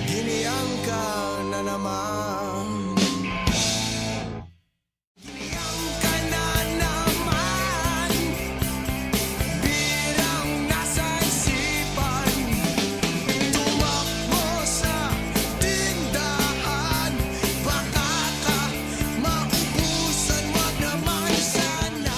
Giniyang ka na naman. Giniyang ka na naman. Birang nasa isipan. Tumakbo sa tindahan. Baka ka maubusan, wag naman sana.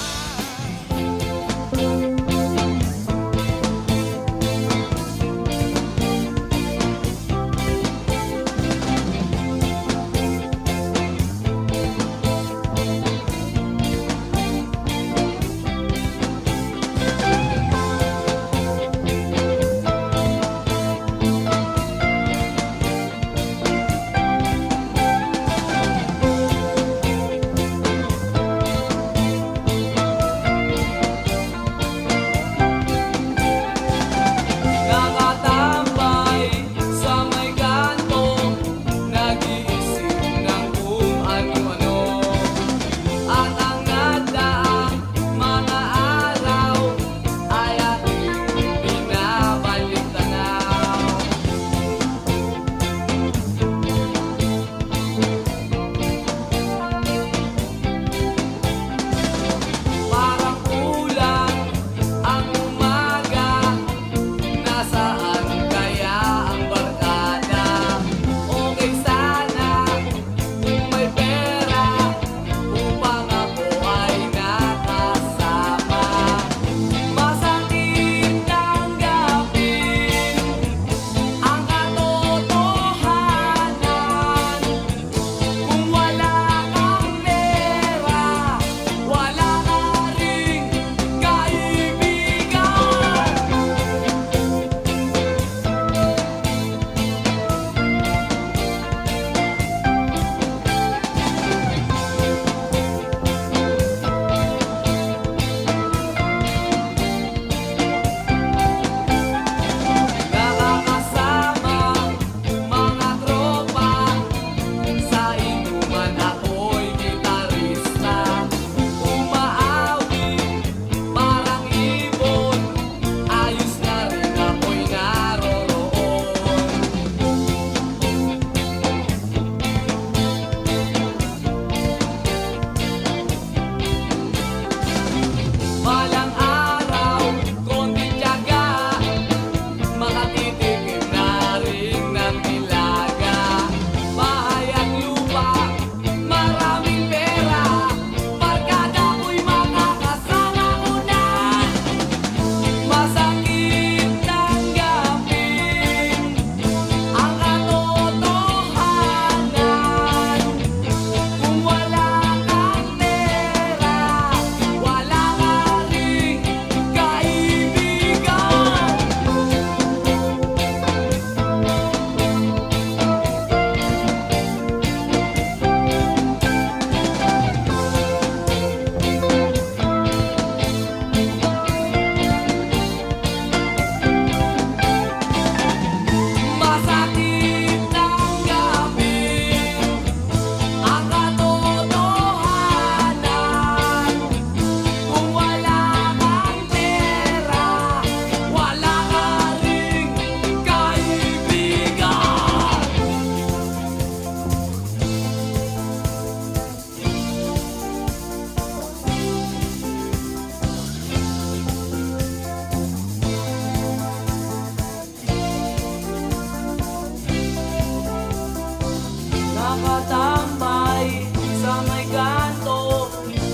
nakatambay sa may kanto,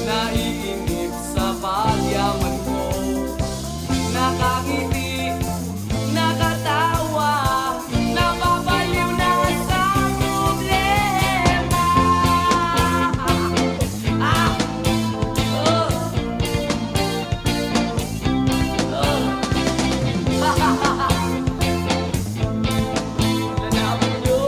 naiinip sa pagyaman ko. Nakangiti, nakatawa, napapaliw na sa problema. Lalapit nyo.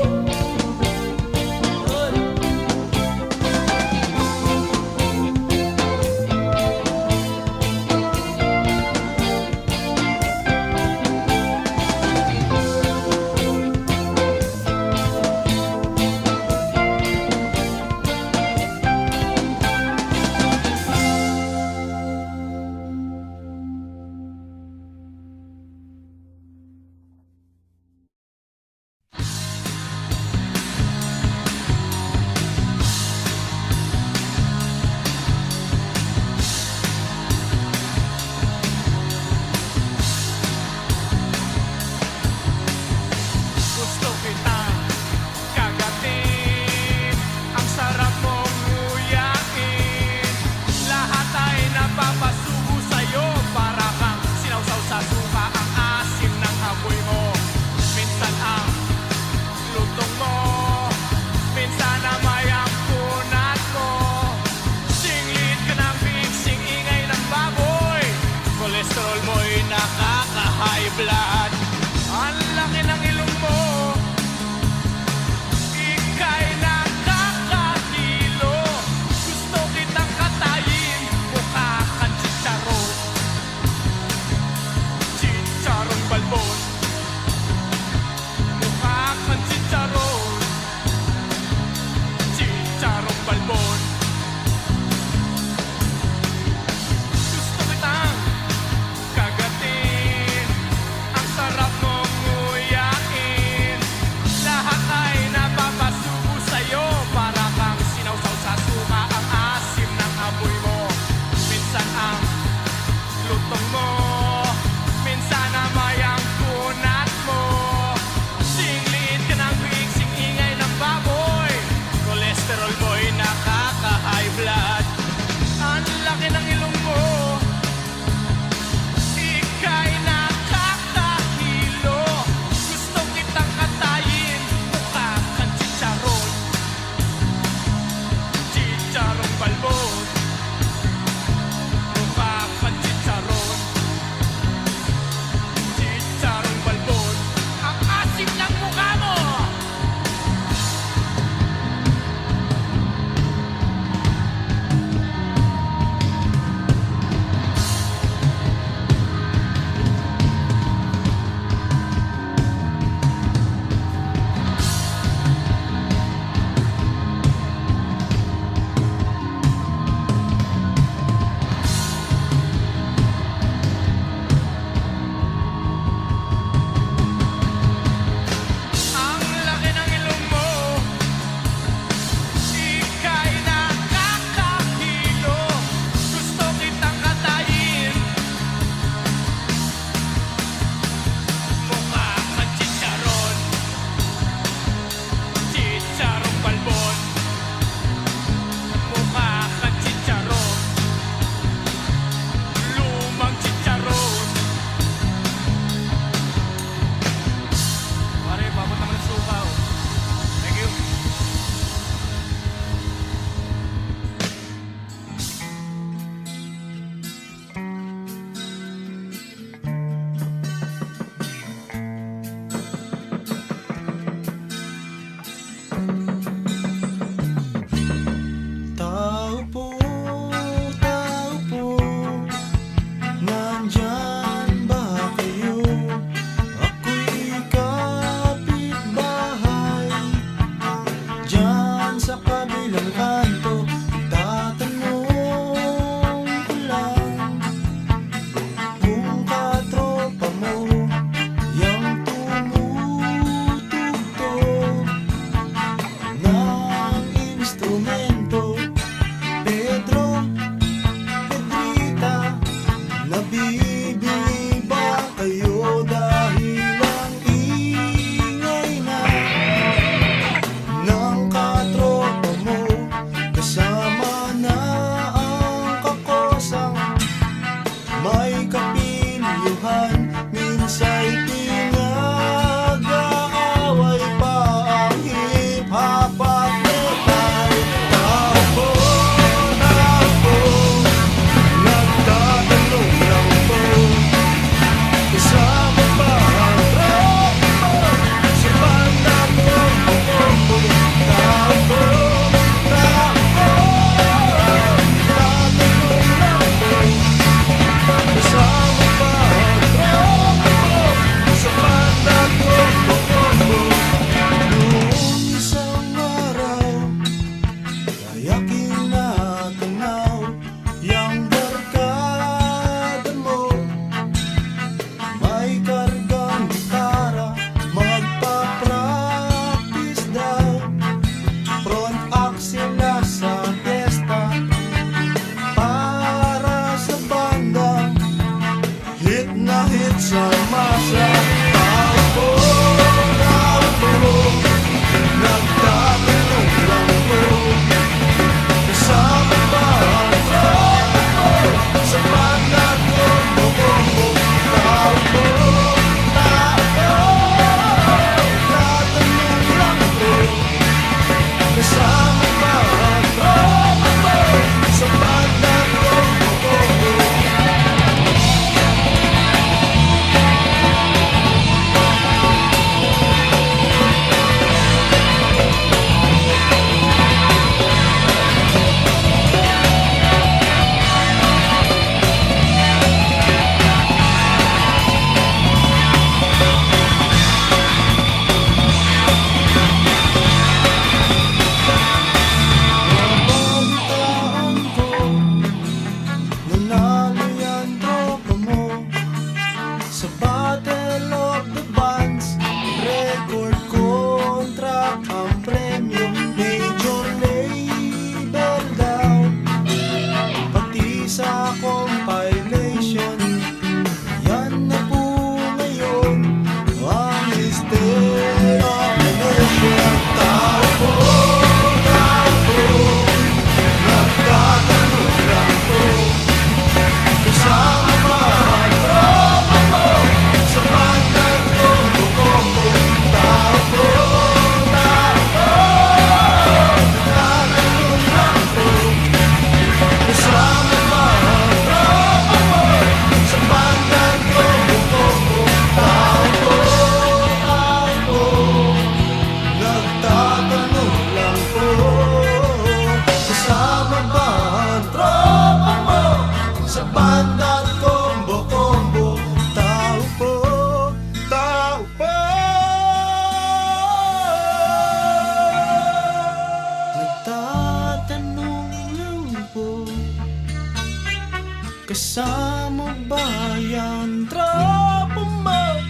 Kasama ba yan tropa mo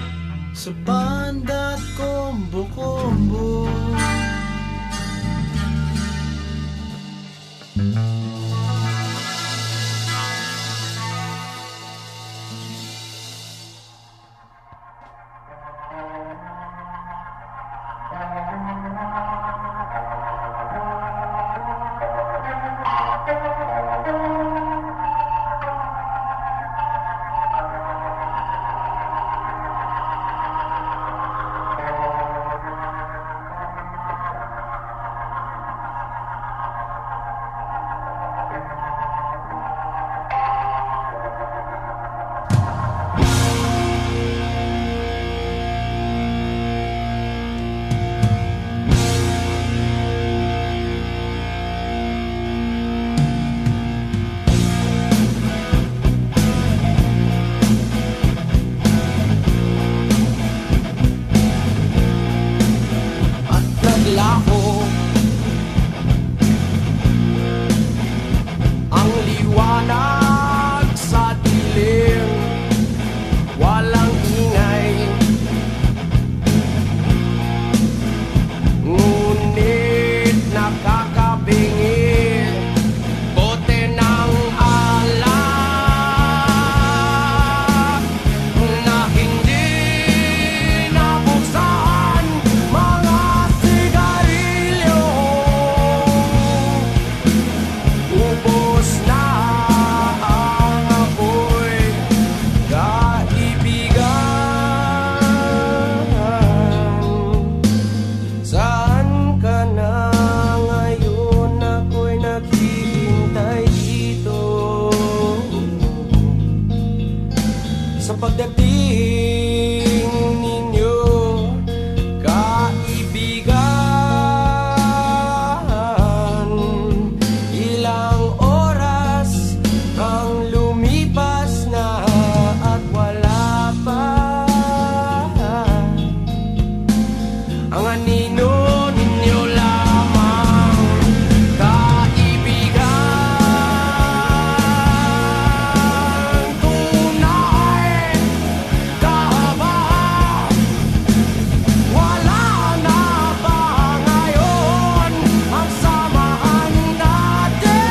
sa banda at kombo-kombo? Naglaho ang liwanag sa dilim, walang ingay, ngunit nakakabingi bote ng alak na hindi nabuksan. Mga sigarilyo ubos na ang apoy, kaibigan. Saan ka na ngayon? Ako'y naghihintay dito sa pagdating ninyo, kaibigan. Ilang oras ang lumipas na at wala pa ang anino ninyo lamang, kaibigan. Tunay kahabahan, wala na ba ngayon ang samahan natin?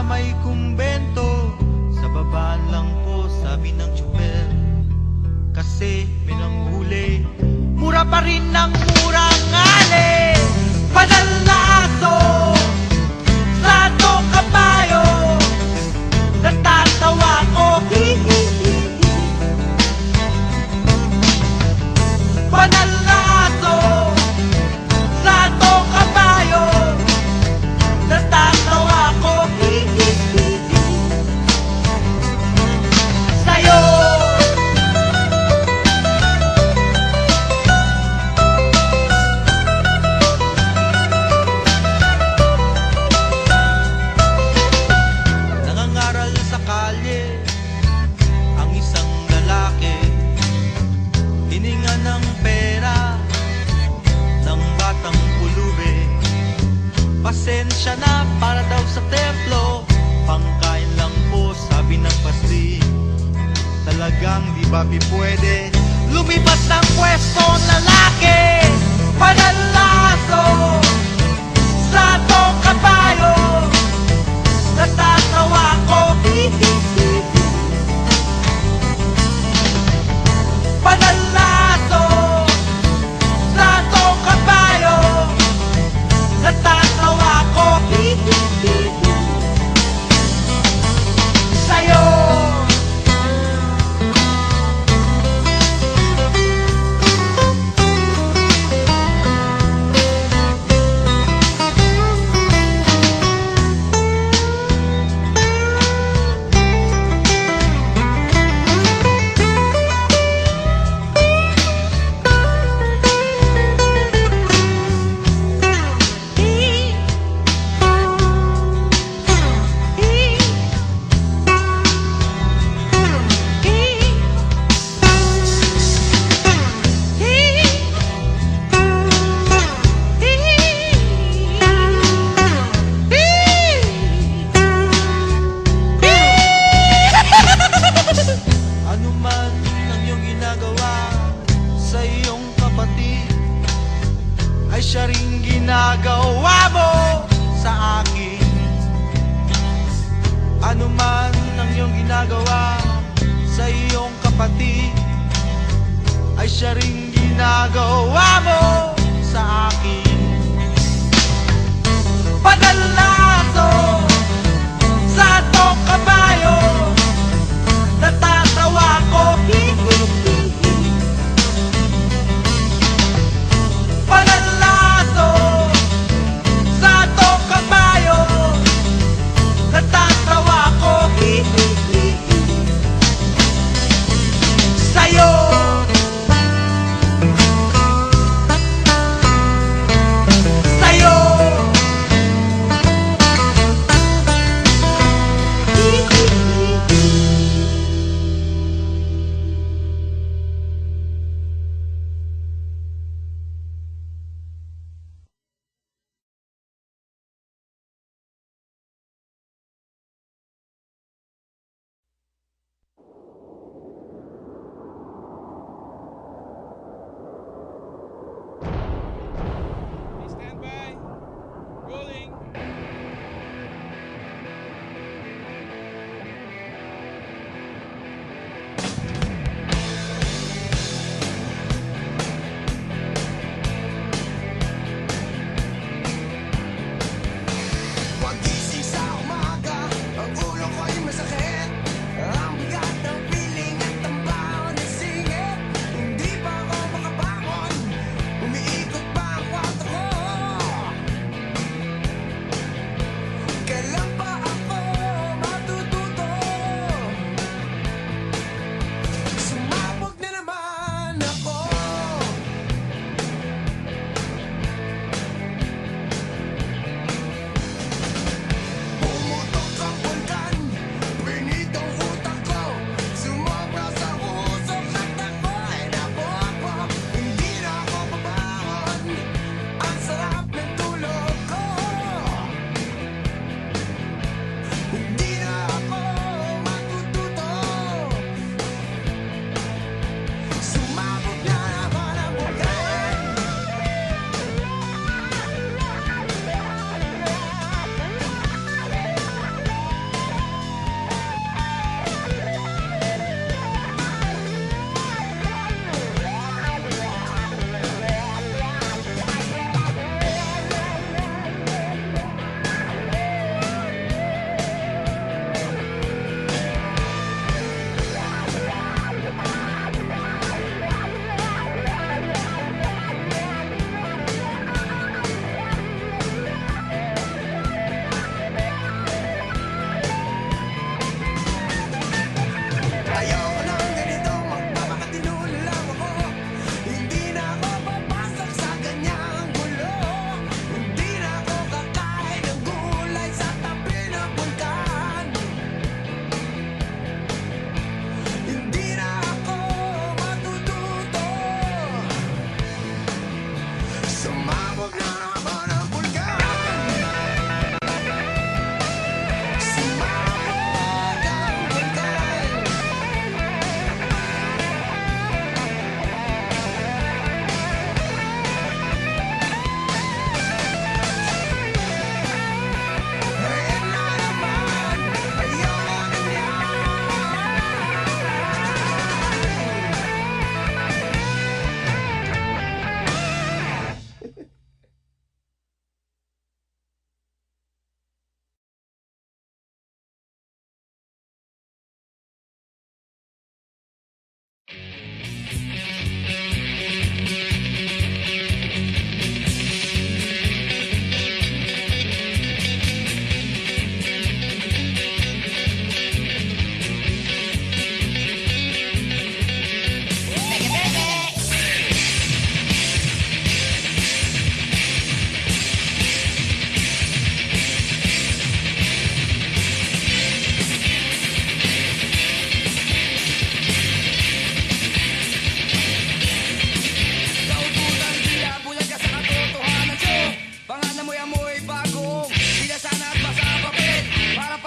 may kumbento. Sa babaan lang po, sabi ng tsuper. Kasi may nanghuli, mura pa rin ng murang ngali. Padalaso sa tong kabayo, natatawa ko. Padalaso sa tong kabayo, natatawa ko. Sa'yo nangangaral sa kalye ang isang lalaki, hininga ng pera ng batang pulube. Pasensya na para daw sa templo, pangkain lang po, sabi ng pasti. Talagang di ba pwede lumipas ng pwesto ang lalaki? Padalaso sa tong kabayo, natatawa ko. Padalaso sa tong kabayo, natatawa ko. Sa'yo ano man ang iyong ginagawa sa iyong kapatid, ay siya ring ginagawa mo sa akin. Ano man ang iyong ginagawa sa iyong kapatid, ay siya ring ginagawa mo sa akin. Padalaso sa tong kabayo, natatawa ko. Padalaso sa tong kabayo, natatawa ko. Sa'yo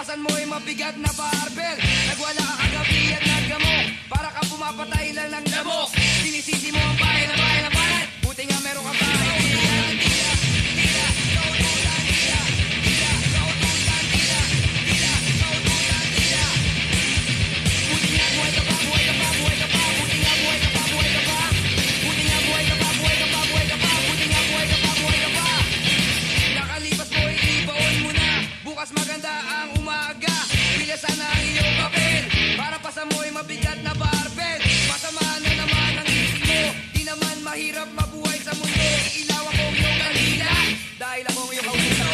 pasan mo'y mabigat na barbel Nagwala ka kagabi at nagamo Para ka pumapatay lang ng lamok Sinisisi mo ang bahay na bahay na bahay Buti nga meron ka bahay Nakalipas mo'y ibaon mo na Bukas maganda ang umaga Bilisan na ang iyong papel Para pasan mo'y mabigat na barbel Masama na naman ang isip mo Di naman mahirap mabuhay sa mundo Iilaw akong iyong kanila Dahil akong iyong kausap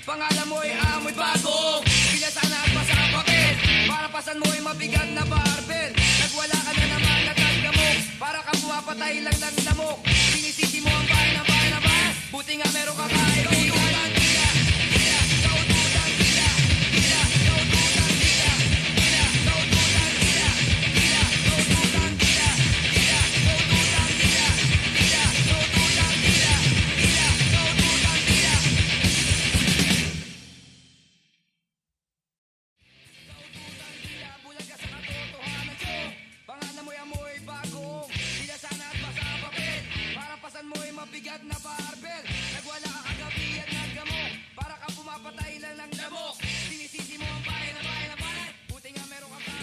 Pangalan mo'y amoy bago Bilisan na at basa ang papel Para pasan mo'y mabigat na barbel Nagwala ka na naman at naggamok Para ka pumapatay lang ng lamok Sinisisi mo ang bahay na bahay na bahay Buti nga meron ka bahay Bulag ka sa katotohanan ko Pangalan mo'y amoy bagong Bilisan na at basa ang papel Para pasan mo'y mabigat na barbel Nagwala ka kagabi at naggamok Para ka pumapatay lang ng lamok Sinisisi mo ang bahay na bahay na bahay Buti nga meron ka bahay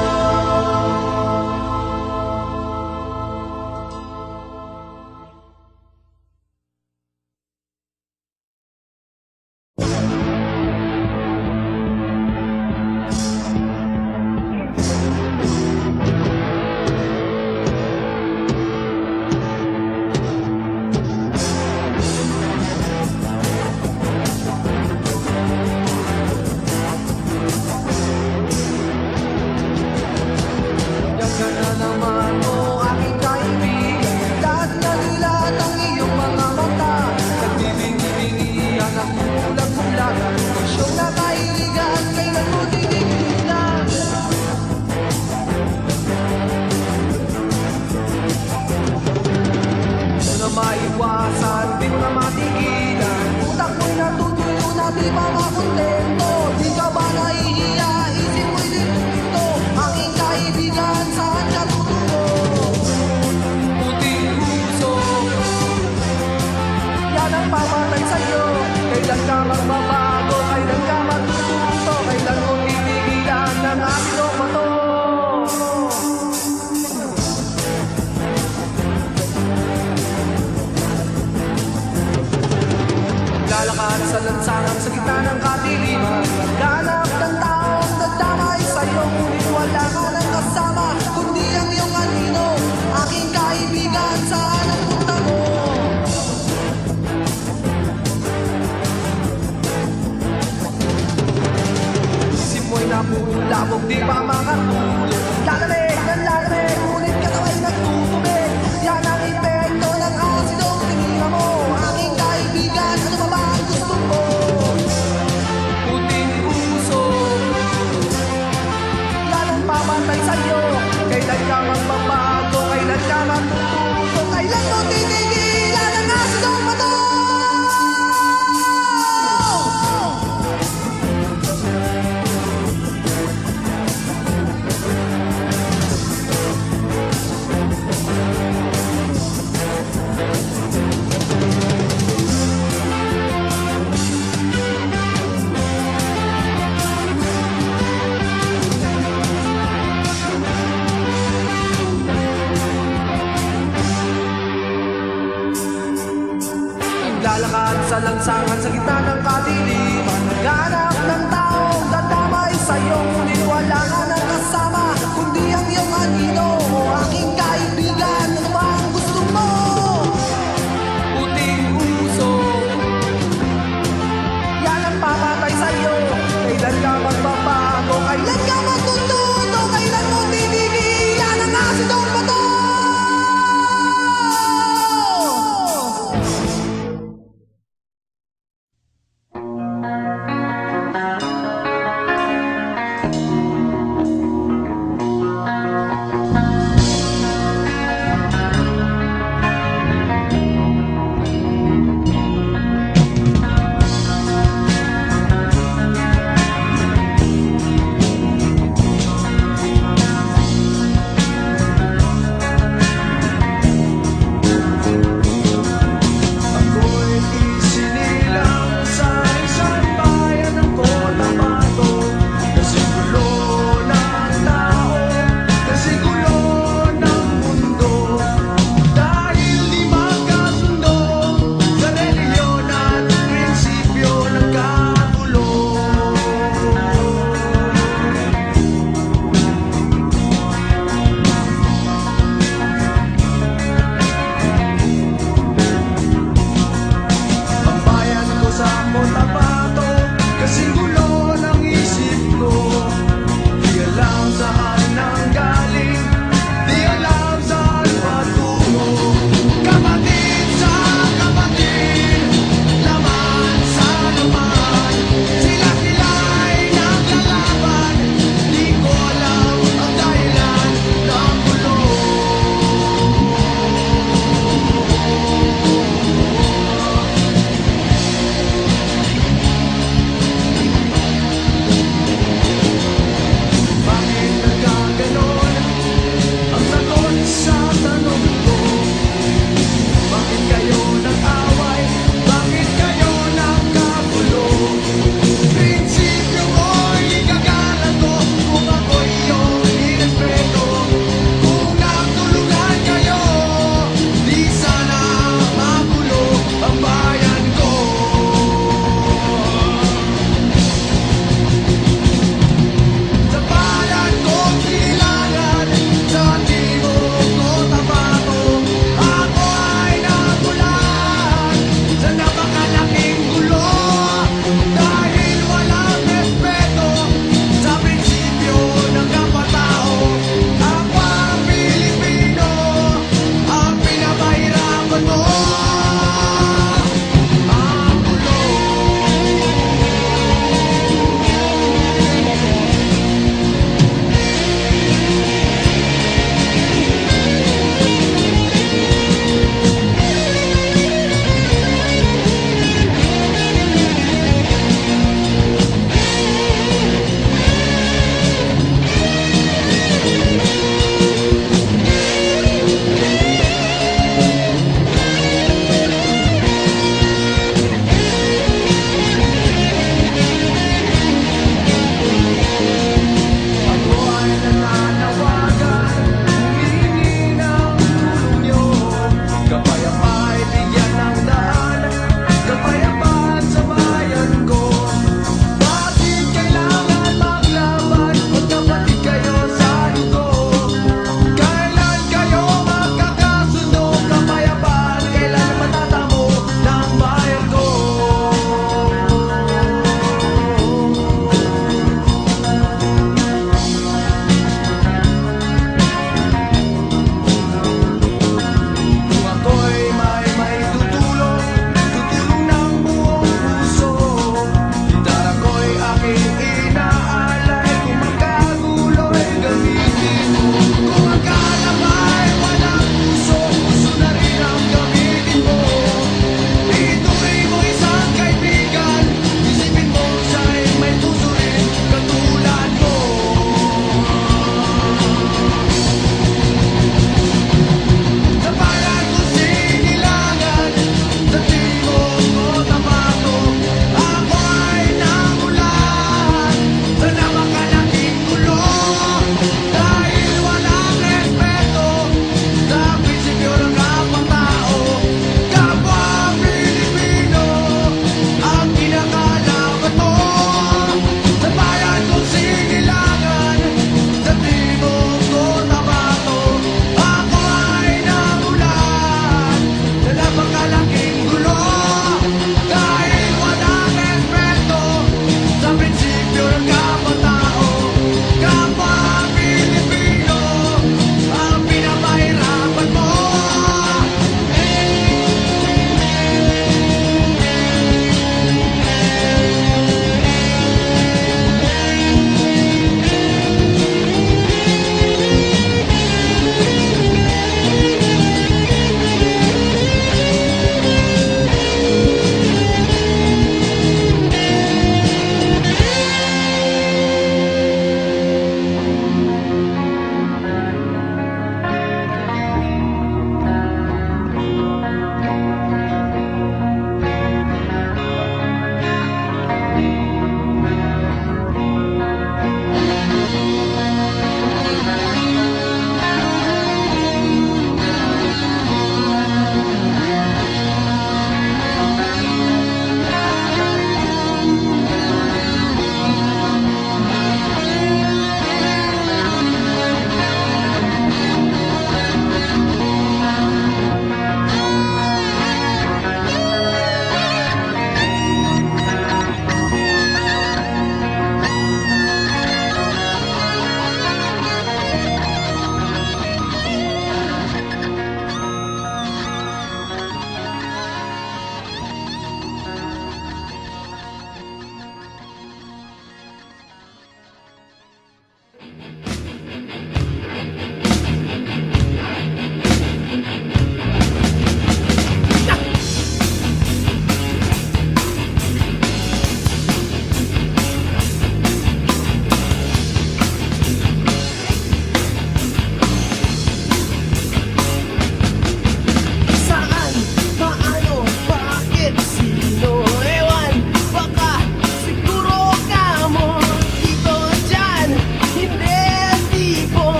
magbabago? Kailan ka matututo? Kailan mo titigilan ng asidong bato? Lalakad sa lansangan sa gitna ng kadiliman, ganap ng taong nagdamay sa'yo, ngunit wala ka ng kasama, kundi ang iyong anino, aking kaibigan, saan ang punta mo? Isip mo'y napulabog, di pa makatulog, lalamig, ngunit katawa'y nagtutubig, yan ang epekto ng asidong tinira mo, aking kaibigan, ano pa ba ang gusto mo? Puting puso, yan ang papatay sa'yo, kailan ka magbabago, kailan ka matututo, kailan mo titigilan ang asidong bato? Lalakad sa lansangan sa gitna ng kadiliman, naghanap ng taong dadamay sa'yo, ngunit wala ka ng kasama, kundi ang iyong anino, aking kaibigan, ano ba ang gusto mo? Puting puso, yan ang papatay sa'yo, kailan ka magbabago, kailan ka matututo, kailan mo titigilan ang asidong bato?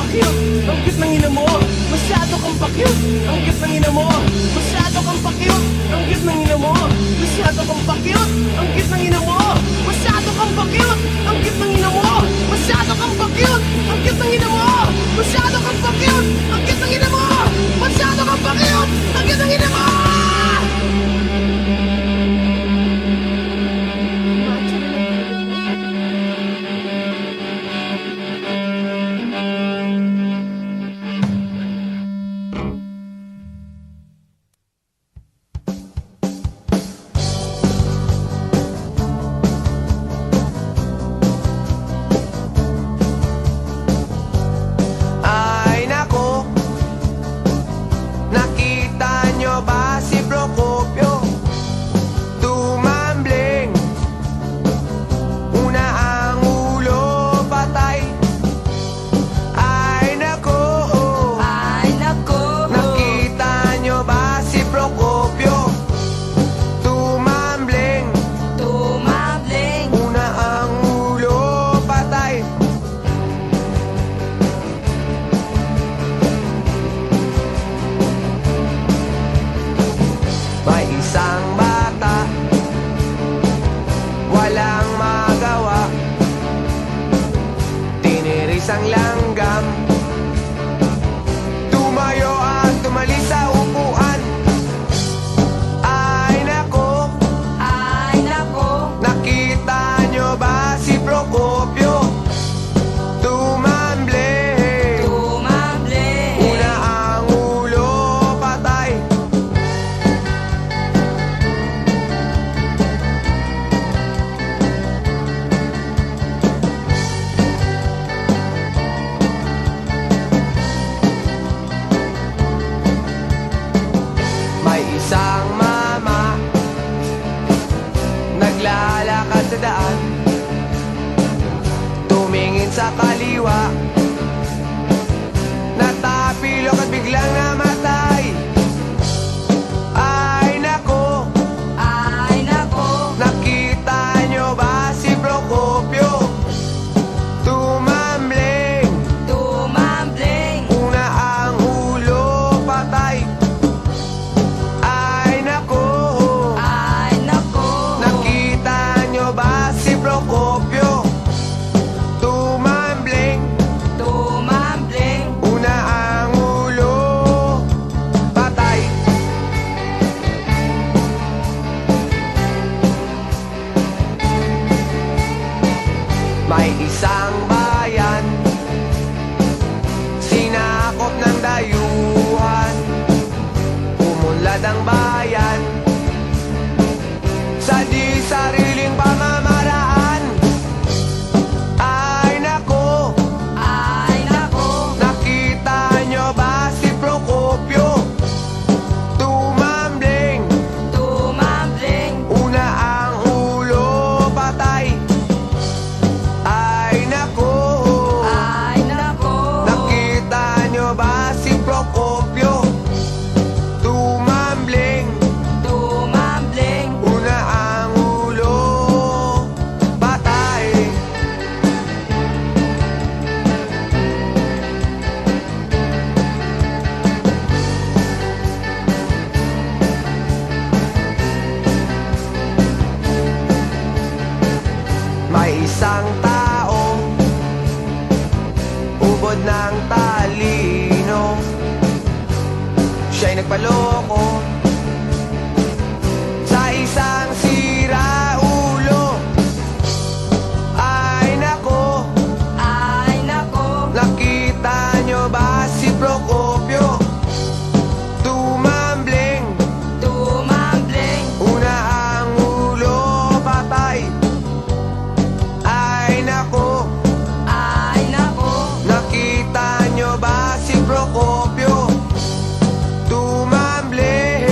pa-cute. Ang cute ng ina mo. Masyado kang pa-cute. Ang cute ng ina mo. Masyado kang pa-cute. Ang cute ng ina mo. Masyado kang pa-cute. Ang cute ng ina mo. Masyado kang pa-cute. Ang cute ng ina mo. Masyado kang pa-cute. Ang cute ng ina mo. Masyado kang pa-cute. Ang cute ng ina mo. Masyado kang pa-cute. Ang cute ng ina mo. Ay nako, nakita nyo ba si Procopio? Tumambling, una ang ulo patay. Ay nako, nakita nyo ba si Procopio? Tumambling, una ang ulo patay. May isang bata, walang magawa, tiniris ang langgam, tumayo at tumalis sa upuan. Ay nako, nakita nyo ba si Procopio? Tumambling, una ang ulo patay. May isang mama, naglalakad sa daan, tumingin sa kaliwa, natapilok at biglang namatay. Ay nako, nakita nyo ba si Procopio? Tumambling, una ang ulo patay. Ay nako, nakita nyo ba si Procopio? Tumambling, una ang ulo patay. May isang bayan, sinakop ng dayuhan, umunlad ang bayan sa di sariling pamamaraan. Ay nako, nakita nyo ba si Procopio? Tumambling, una ang ulo patay. Ay nako, nakita nyo ba si Procopio? Tumambling, una ang ulo patay. May isang tao, ubod ng talino, siya'y nagpaloko sa isang siraulo. Ay nako, nakita nyo ba si Procopio? Tumambling, una ang ulo patay. Ay nako, nakita nyo ba si Procopio? Tumambling,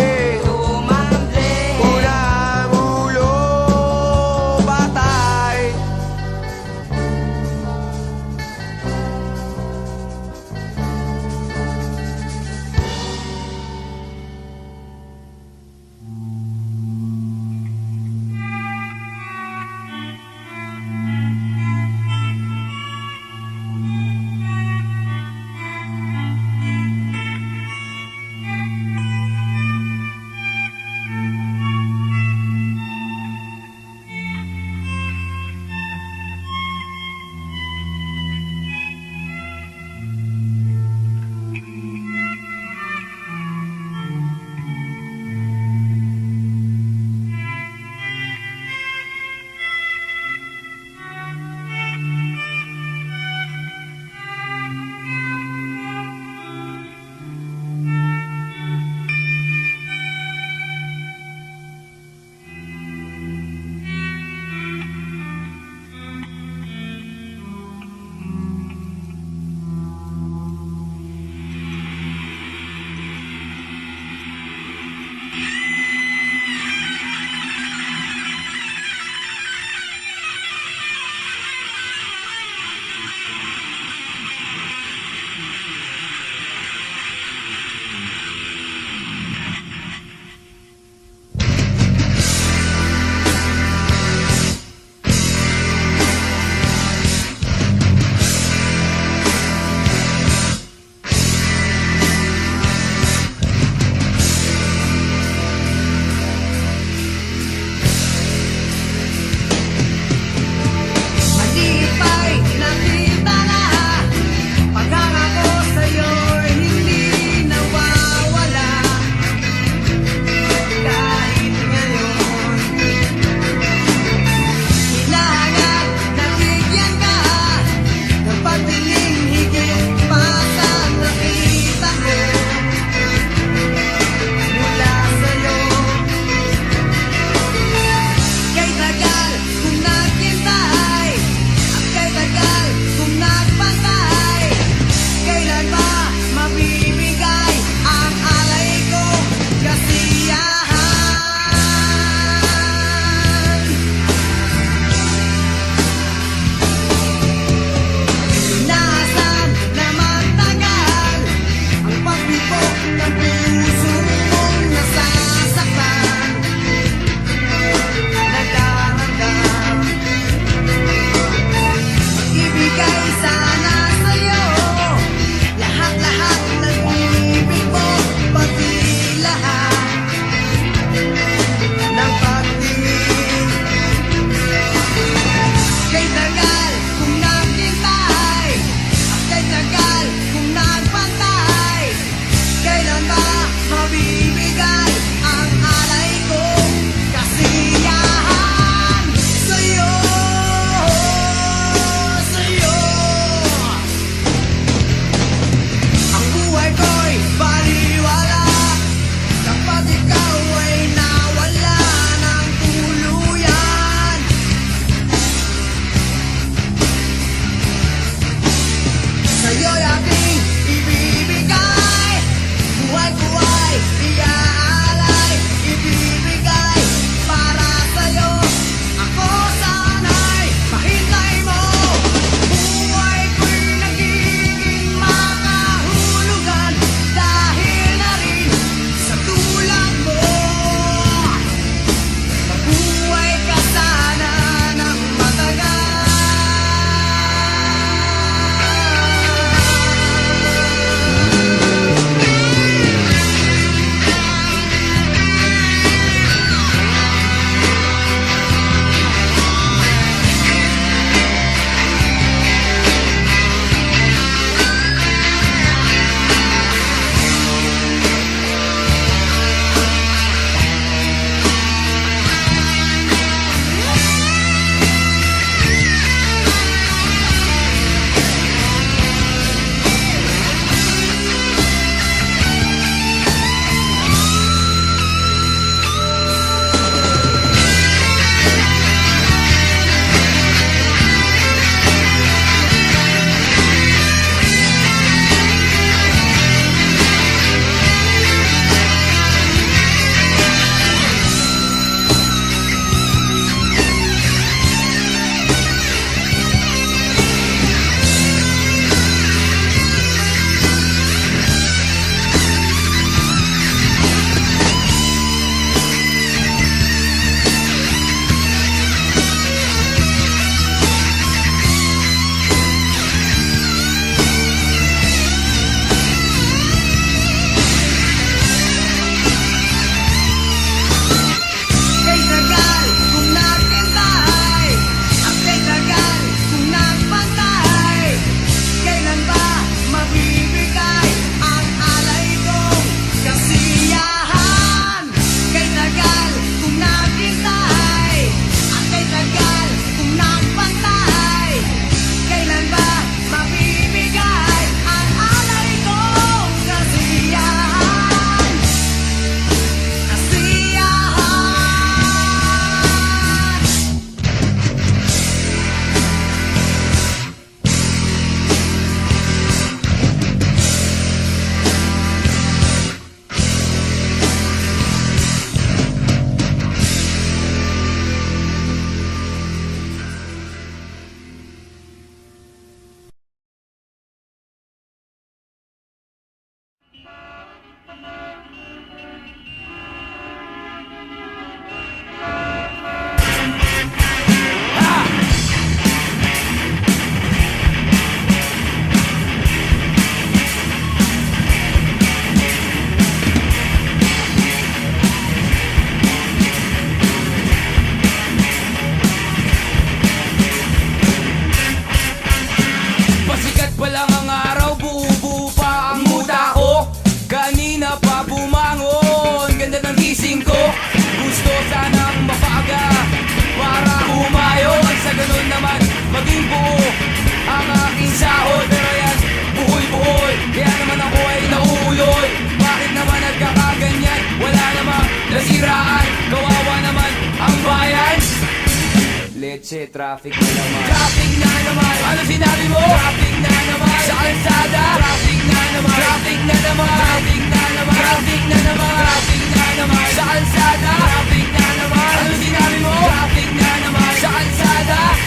kasi traffic na naman. Traffic na naman, ano sinabi mo? Traffic na naman, sa kalsada. Traffic na naman, traffic na naman, traffic na naman, traffic na naman, traffic na naman, sa kalsada. Traffic na naman, ano sinabi mo? Traffic na naman, sa kalsada.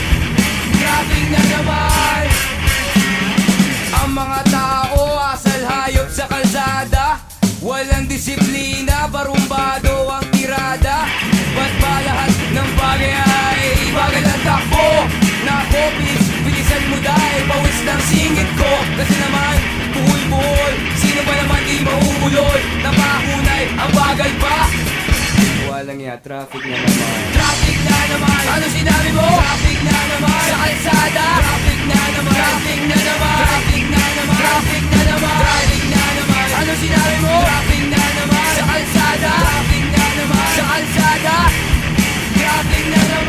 Traffic na naman. Ang mga tao asal hayop sa kalsada, walang disiplina, barumbado ang tirada. Ba't ba lahat ng bagay ay bagal ang takbo? Nako, please, bilisan mo dahil pawis ng singit ko. Kasi naman, buhol-buhol, sino ba naman di mahuhulol? Napahunay, ang bagal pa. Walang ya, traffic na naman. Traffic na naman, ano sinabi mo? Traffic na naman, sa kalsada. Traffic na naman, traffic na naman, traffic na naman, traffic na naman, traffic na naman, ano sinabi mo? Traffic na naman, sa kalsada. Traffic na naman, sa kalsada. Traffic na naman.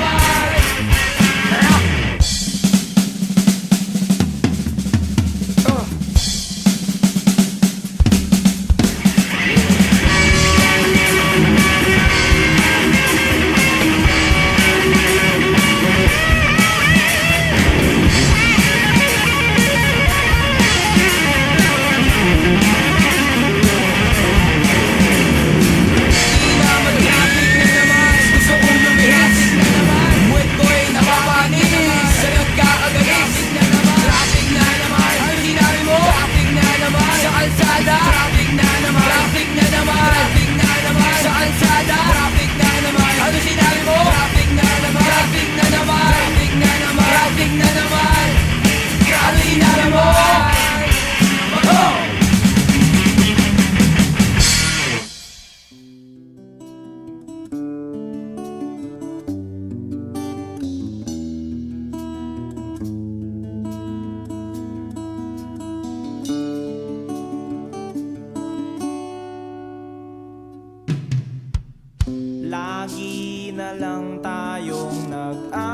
Lagi na lang tayong nag-aaway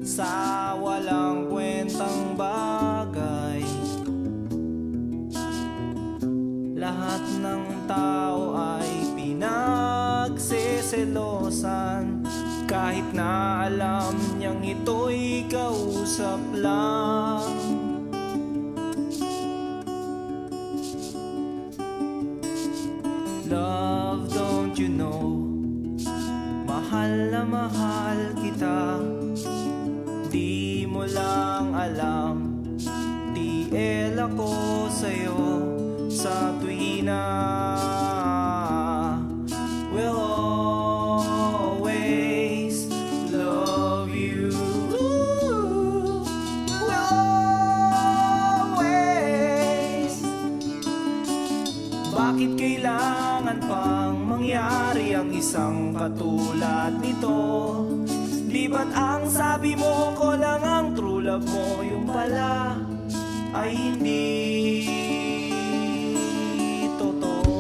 sa walang kwentang bagay. Lahat ng tao ay pinagseselosan, kahit na alam niyang ito'y kausap lang. Love, don't you know, mahal na mahal kita. Di mo lang alam, TL ako sa'yo sa tuwina. We'll always love you. We'll always. Bakit kailangan pang mangyari ang isang katulad nito? Di ba't ang sabi mo ko lang ang true love mo, yung pala ay hindi totoo.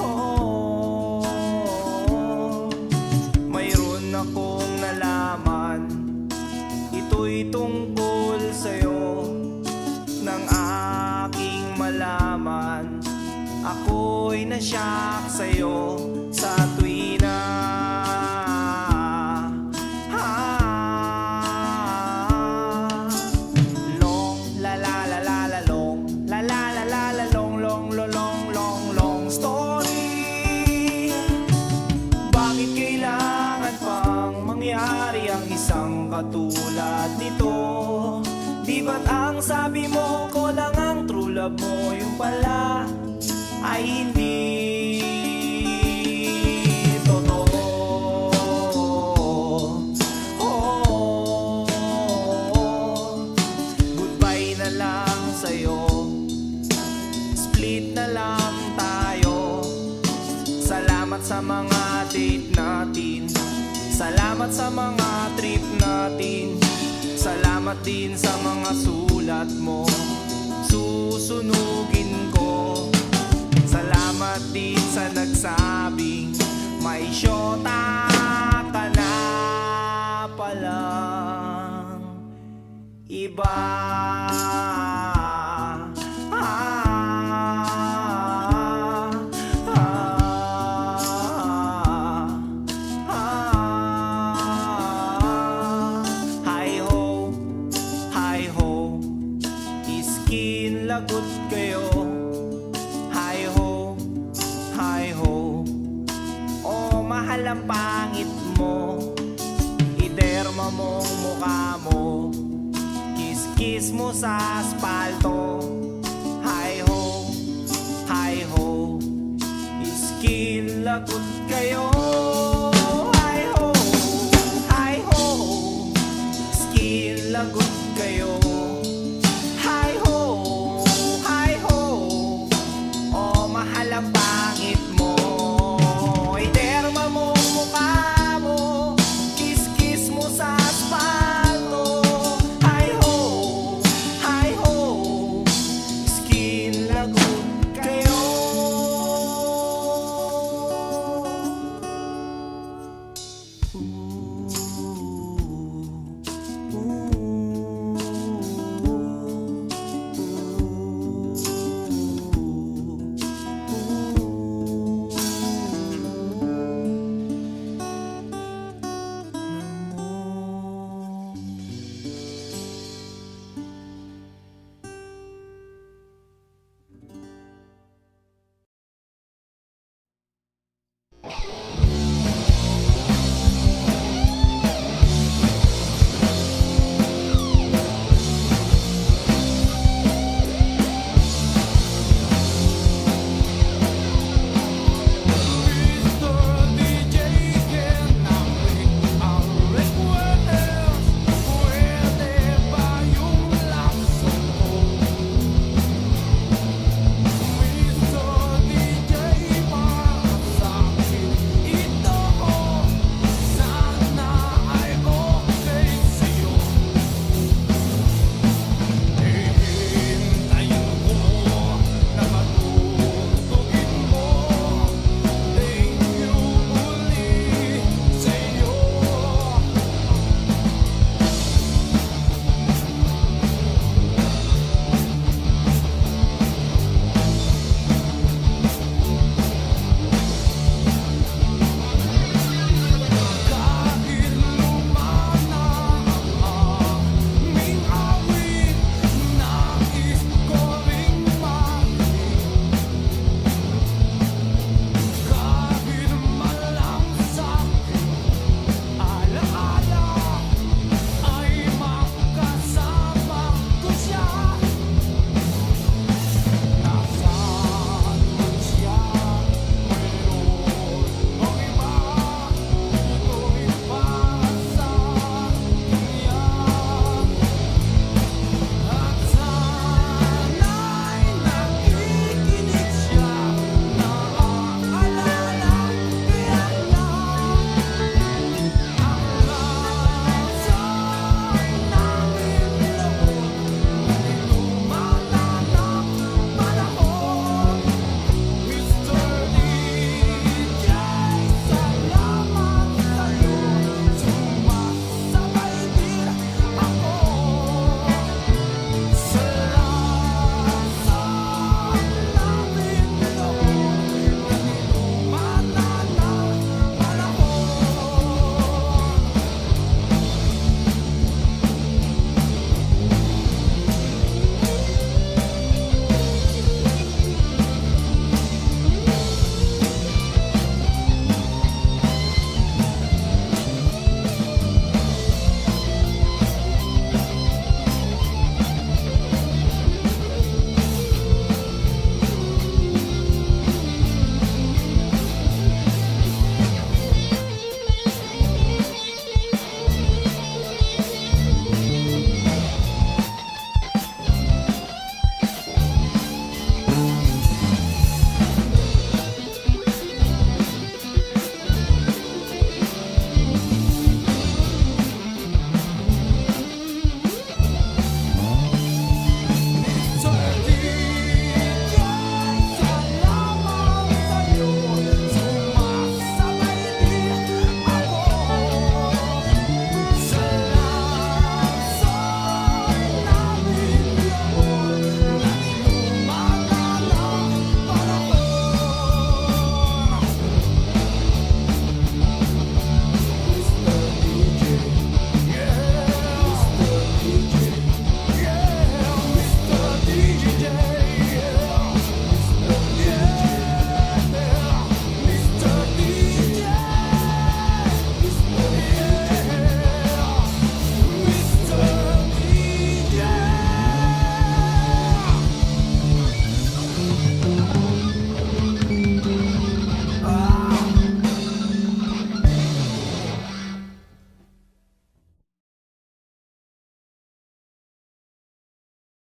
Oh, mayroon akong nalaman, ito'y tungkol sa'yo. Nang aking malaman, ako'y nasyak sa'yo sa tuwina. Long la la la la la long, la la la la la long, long long long long long story. Bakit kailangan pang mangyari ang isang katulad nito? Di ba't ang sabi mo ko lang ang true love mo, yung pala ay hindi totoo. Oh, goodbye na lang sa'yo, split na lang tayo. Salamat sa mga date natin, salamat sa mga trip natin, salamat din sa mga sulat mo, susunugin ko. Salamat din sa nagsabing may syota ka na palang iba. lagot kayo. Hi ho, hi ho. Oh, mahal ang pangit mo. Iderma mong mukha mo. Kiss-kiss mo sa aspalto. Hi ho, hi ho. Iskin lagot kayo. Hi ho, hi ho. Iskin lagot